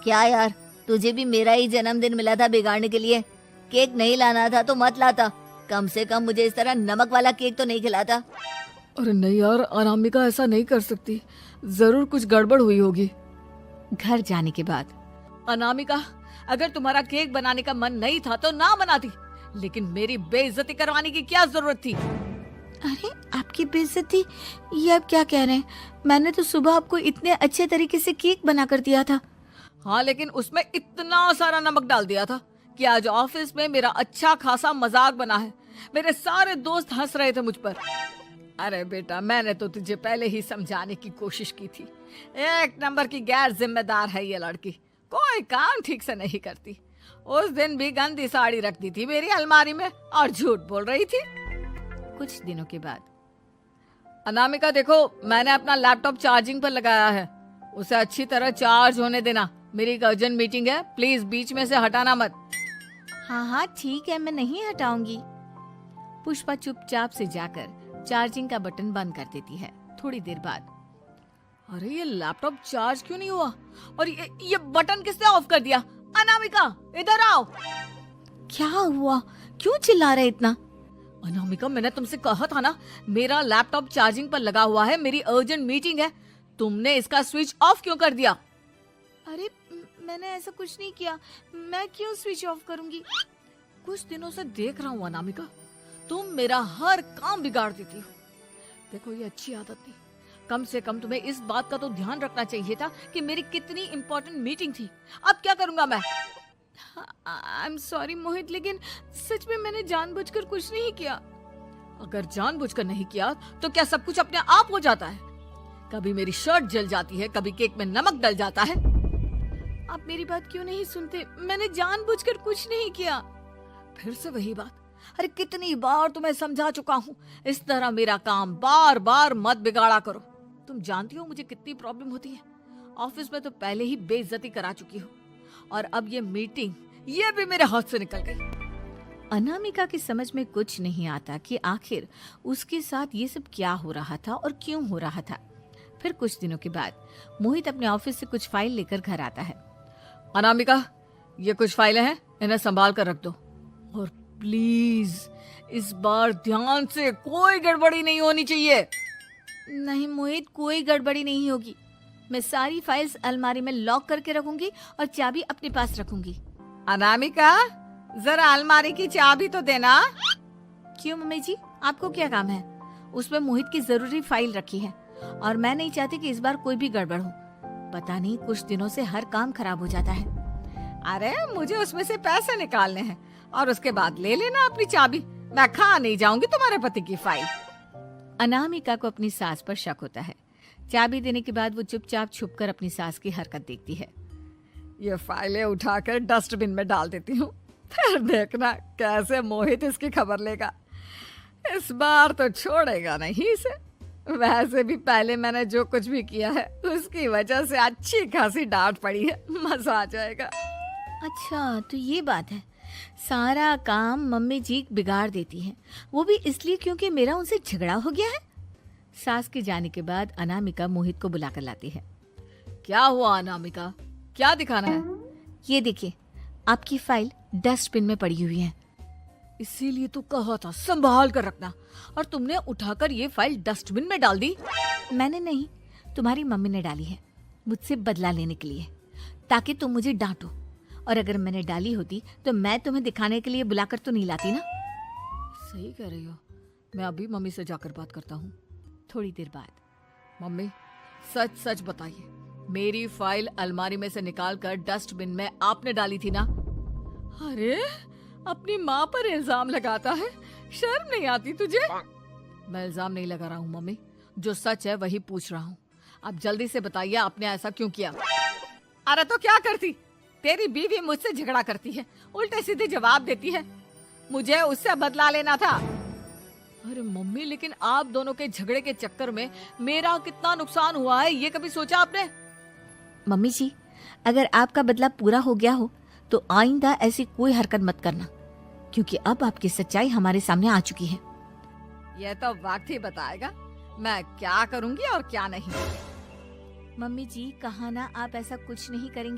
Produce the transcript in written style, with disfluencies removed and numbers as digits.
क्या यार, तुझे भी मेरा ही जन्मदिन मिला था बिगाड़ने के लिए? केक नहीं लाना था तो मत लाता, कम से कम मुझे इस तरह नमक वाला केक तो नहीं खिलाता। अरे नहीं यार, अनामिका ऐसा नहीं कर सकती, जरूर कुछ गड़बड़ हुई होगी। घर जाने के बाद अनामिका, अगर तुम्हारा केक बनाने का मन नहीं था तो ना बनाती, लेकिन मेरी बेइज्जती करवाने की क्या जरूरत थी? अरे आपकी बेइज्जती, ये आप क्या कह रहे हैं? मैंने तो सुबह आपको इतने अच्छे तरीके से केक बना कर दिया था। हाँ, लेकिन उसमें इतना सारा नमक डाल दिया था कि आज ऑफिस में मेरा अच्छा खासा मजाक बना है। मेरे सारे दोस्त हंस रहे थे मुझ पर। अरे बेटा, मैंने तो तुझे पहले ही समझाने की कोशिश की थी। एक नंबर की गैर जिम्मेदार है ये लड़की, कोई काम ठीक से नहीं करती। उस दिन भी गंदी साड़ी रख दी थी मेरी अलमारी में और झूठ बोल रही थी। कुछ दिनों के बाद अनामिका देखो, मैंने अपना लैपटॉप चार्जिंग पर लगाया है, उसे अच्छी तरह चार्ज होने देना। मेरी एक अर्जेंट मीटिंग है, प्लीज बीच में से हटाना मत। हाँ हाँ ठीक है, मैं नहीं हटाऊंगी। पुष्पा चुपचाप से जाकर चार्जिंग का बटन बंद कर देती है। थोड़ी देर बाद अरे ये लैपटॉप चार्ज क्यों नहीं हुआ? और ये बटन किसने ऑफ कर दिया? अनामिका इधर आओ। क्या हुआ? क्यों चिल्ला रहे इतना? अनामिका, मैंने तुमसे कहा था ना, मेरा लैपटॉप चार्जिंग पर लगा हुआ है, मेरी अर्जेंट मीटिंग है। तुमने इसका स्विच ऑफ क्यों कर दिया? अरे मैंने ऐसा कुछ नहीं किया, मैं क्यों स्विच ऑफ करूंगी? कुछ दिनों से देख रहा हूँ अनामिका, तुम मेरा हर काम बिगाड़ देती हो। देखो ये अच्छी आदत नहीं, कम से कम तुम्हें इस बात का तो ध्यान रखना चाहिए था कि मेरी कितनी इंपॉर्टेंट मीटिंग थी। अब क्या करूंगा मैं? आई एम सॉरी मोहित, लेकिन सच में मैंने जानबूझकर कुछ नहीं किया। अगर जानबूझकर नहीं किया तो क्या सब कुछ अपने आप हो जाता है? कभी मेरी शर्ट जल जाती है, कभी केक में नमक डल जाता है। आप मेरी बात क्यों नहीं सुनते? मैंने जानबूझकर कुछ नहीं किया। फिर से वही बात। अरे कितनी बार तुम्हें समझा चुका हूँ, इस तरह मेरा काम बार बार मत बिगाड़ा करो। तुम जानती हो मुझे कितनी प्रॉब्लम होती है। ऑफिस में तो पहले ही बेइज्जती करा चुकी हो, और अब ये मीटिंग, ये भी मेरे हाथ से निकल गई। अनामिका की समझ में कुछ नहीं आता कि आखिर उसके साथ ये सब क्या हो रहा था और क्यों हो रहा था। फिर कुछ दिनों के बाद मोहित अपने ऑफिस से कुछ फाइल लेकर घर आता है। अनामिका, ये कुछ फाइलें हैं, इन्हें संभाल कर रख दो, और प्लीज इस बार ध्यान से, कोई गड़बड़ी नहीं होनी चाहिए। नहीं मोहित, कोई गड़बड़ी नहीं होगी। मैं सारी फाइल्स अलमारी में लॉक करके रखूंगी और चाबी अपने पास रखूंगी। अनामिका, जरा अलमारी की चाबी तो देना। क्यों मम्मी जी, आपको क्या काम है? उसमें मोहित की जरूरी फाइल रखी है और मैं नहीं चाहती कि इस बार कोई भी गड़बड़ हो। पता नहीं कुछ दिनों से हर काम खराब हो जाता है। अरे मुझे उसमें से पैसे निकालने हैं और उसके बाद ले लेना अपनी चाबी। मैं खा नहीं जाऊंगी तुम्हारे पति की फाइल। अनामिका को अपनी सास पर शक होता है। चाबी देने के बाद वो चुपचाप छुपकर अपनी सास की हरकत देखती है। ये फाइलें उठाकर डस्टबिन में डाल देती हूँ, फिर देखना कैसे मोहित इसकी खबर लेगा। इस बार तो छोड़ेगा नहीं इसे। वैसे भी पहले मैंने जो कुछ भी किया है उसकी वजह से अच्छी खासी डांट पड़ी है, मजा आ जाएगा। अच्छा तो ये बात है, सारा काम मम्मी जी बिगाड़ देती हैं, वो भी इसलिए क्योंकि मेरा उनसे झगड़ा हो गया है। सास के जाने के बाद अनामिका मोहित को बुलाकर लाती है। क्या हुआ अनामिका, क्या दिखाना है? ये देखिए, आपकी फाइल डस्टबिन में पड़ी हुई है। इसीलिए तो कहा था संभाल कर रखना, और तुमने उठाकर ये फाइल डस्टबिन में डाल दी। मैंने नहीं, तुम्हारी मम्मी ने डाली है, मुझसे बदला लेने के लिए, ताकि तुम मुझे डांटो। और अगर मैंने डाली होती तो मैं तुम्हें दिखाने के लिए बुलाकर तो नहीं लाती ना। सही कह रही हो, मैं अभी मम्मी से जाकर बात करता हूँ। थोड़ी देर बाद, मम्मी सच सच बताइए, मेरी फाइल अलमारी में से निकालकर डस्टबिन में आपने डाली थी ना? अरे अपनी माँ पर इल्जाम लगाता है, शर्म नहीं आती तुझे? मैं इल्जाम नहीं लगा रहा हूँ मम्मी, जो सच है वही पूछ रहा हूँ। आप जल्दी से बताइए आपने ऐसा क्यों किया? अरे तो क्या करती, तेरी बीवी मुझसे झगड़ा करती है, उल्टे सीधे जवाब देती है, मुझे उससे बदला लेना था। अरे मम्मी, लेकिन आप दोनों के झगड़े के चक्कर में मेरा कितना नुकसान हुआ है, ये कभी सोचा आपने? मम्मी जी, अगर आपका बदला पूरा हो गया हो तो आइंदा ऐसी कोई हरकत मत करना, क्योंकि अब आपकी सच्चाई हमारे सामने आ चुकी है। यह तो वक्त ही बताएगा मैं क्या करूंगी और क्या नहीं। मम्मी जी, कहा ना आप ऐसा कुछ नहीं करेंगी।